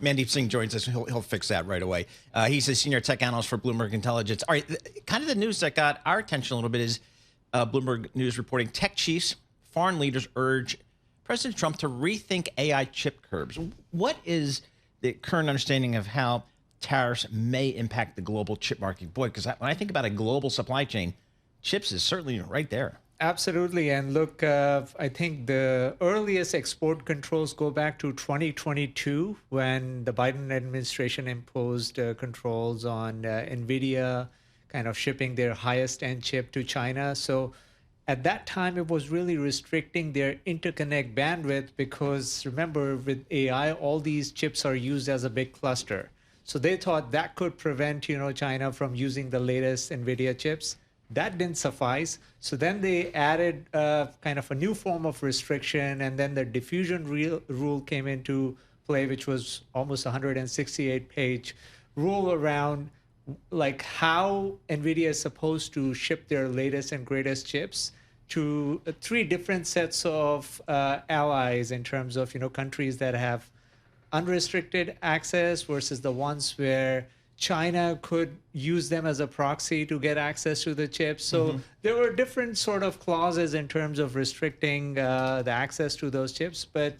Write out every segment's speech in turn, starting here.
Mandeep Singh joins us. He'll fix that right away. He's a senior tech analyst for Bloomberg Intelligence. All right, kind of the news that got our attention a little bit is Bloomberg News reporting tech chiefs, foreign leaders urge President Trump to rethink AI chip curbs. What is the current understanding of how tariffs may impact the global chip market? Boy, because when I think about a global supply chain, chips is certainly right there. Absolutely. And look, I think the earliest export controls go back to 2022 when the Biden administration imposed controls on Nvidia kind of shipping their highest end chip to China. So at that time, it was really restricting their interconnect bandwidth because remember, with AI, all these chips are used as a big cluster. So they thought that could prevent, China from using the latest Nvidia chips. That didn't suffice. So then they added kind of a new form of restriction, and then the diffusion rule came into play, which was almost 168-page rule around like how NVIDIA is supposed to ship their latest and greatest chips to three different sets of allies in terms of, countries that have unrestricted access versus the ones where China could use them as a proxy to get access to the chips. So there were different sort of clauses in terms of restricting the access to those chips. But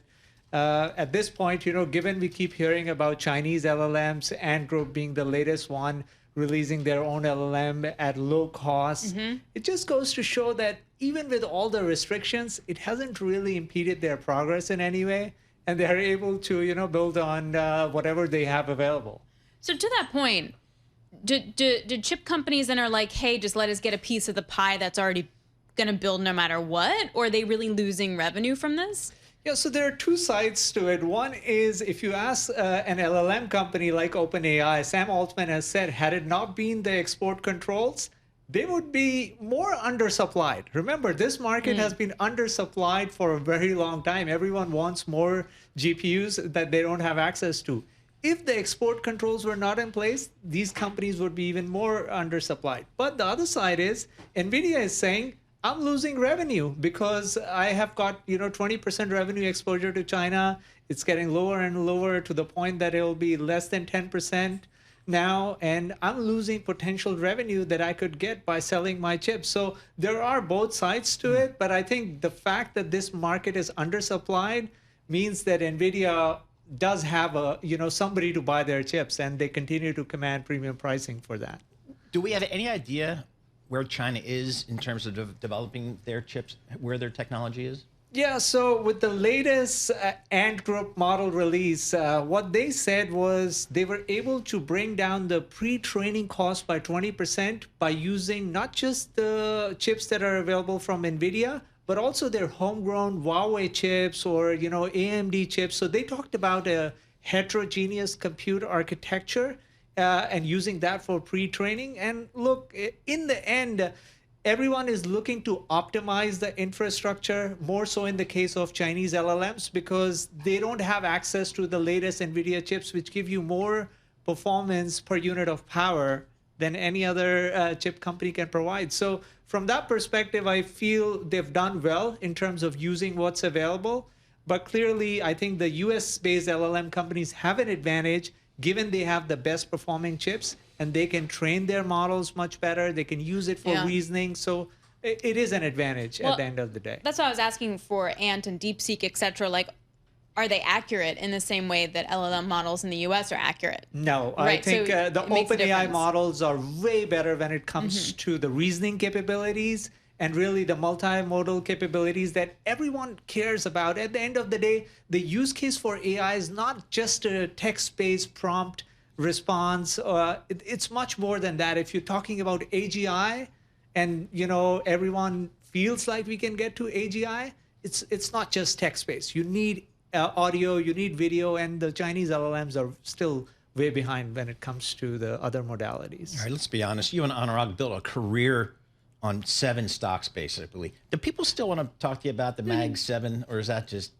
at this point, given we keep hearing about Chinese LLMs, Ant Group being the latest one, releasing their own LLM at low cost, it just goes to show that even with all the restrictions, it hasn't really impeded their progress in any way. And they're able to, build on whatever they have available. So to that point, do chip companies then are like, hey, just let us get a piece of the pie that's already going to build no matter what? Or are they really losing revenue from this? Yeah, so there are two sides to it. One is if you ask an LLM company like OpenAI, Sam Altman has said, had it not been the export controls, they would be more undersupplied. Remember, this market has been undersupplied for a very long time. Everyone wants more GPUs that they don't have access to. If the export controls were not in place, these companies would be even more undersupplied. But the other side is NVIDIA is saying, I'm losing revenue because I have got 20% revenue exposure to China. It's getting lower and lower to the point that it will be less than 10% now. And I'm losing potential revenue that I could get by selling my chips. So there are both sides to it. But I think the fact that this market is undersupplied means that NVIDIA does have somebody to buy their chips, and they continue to command premium pricing for that. Do we have any idea where China is in terms of developing their chips, where their technology is? Yeah, so with the latest Ant Group model release, what they said was they were able to bring down the pre-training cost by 20% by using not just the chips that are available from NVIDIA, but also their homegrown Huawei chips or, AMD chips. So they talked about a heterogeneous compute architecture and using that for pre-training. And look, in the end, everyone is looking to optimize the infrastructure, more so in the case of Chinese LLMs, because they don't have access to the latest NVIDIA chips, which give you more performance per unit of power than any other chip company can provide. So from that perspective, I feel they've done well in terms of using what's available. But clearly, I think the US-based LLM companies have an advantage given they have the best performing chips and they can train their models much better. They can use it for reasoning. So it is an advantage at the end of the day. That's why I was asking for Ant and DeepSeek, et cetera. Like, are they accurate in the same way that LLM models in the US are accurate? No, right. I think so the OpenAI models are way better when it comes to the reasoning capabilities and really the multimodal capabilities that everyone cares about. At the end of the day, the use case for AI is not just a text-based prompt response. It's much more than that. If you're talking about AGI and, everyone feels like we can get to AGI, it's not just text-based. You need audio, you need video, and the Chinese LLMs are still way behind when it comes to the other modalities. All right, let's be honest. You and Anurag built a career on 7 stocks, basically. Do people still want to talk to you about the Mag 7, or is that just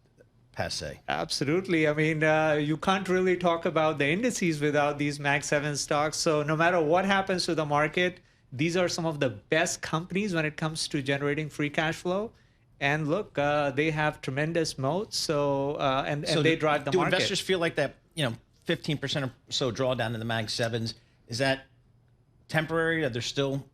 passe? Absolutely. I mean, you can't really talk about the indices without these Mag 7 stocks. So no matter what happens to the market, these are some of the best companies when it comes to generating free cash flow. And look, they have tremendous moats, and they drive the market. Do investors feel like that, 15% or so drawdown in the Mag 7s. Is that temporary? Are there still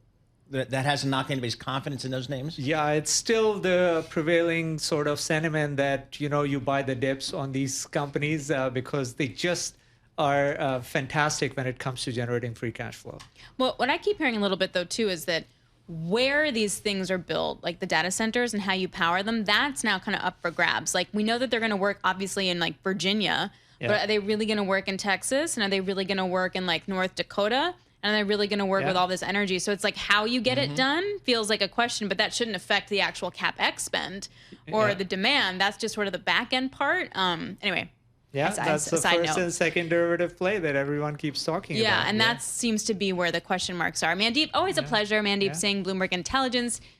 that hasn't knocked anybody's confidence in those names? Yeah, it's still the prevailing sort of sentiment that, you buy the dips on these companies because they just are fantastic when it comes to generating free cash flow. Well, what I keep hearing a little bit, though, too, is that where these things are built, like the data centers and how you power them, that's now kind of up for grabs. Like, we know that they're going to work, obviously, in, like, Virginia, but are they really going to work in Texas? And are they really going to work in, like, North Dakota? And are they really going to work with all this energy? So it's like how you get it done feels like a question, but that shouldn't affect the actual CapEx spend or the demand. That's just sort of the back end part. Anyway. Yeah, that's the first and second derivative play that everyone keeps talking about. Yeah, and that seems to be where the question marks are. Mandeep, always a pleasure. Mandeep Singh, Bloomberg Intelligence,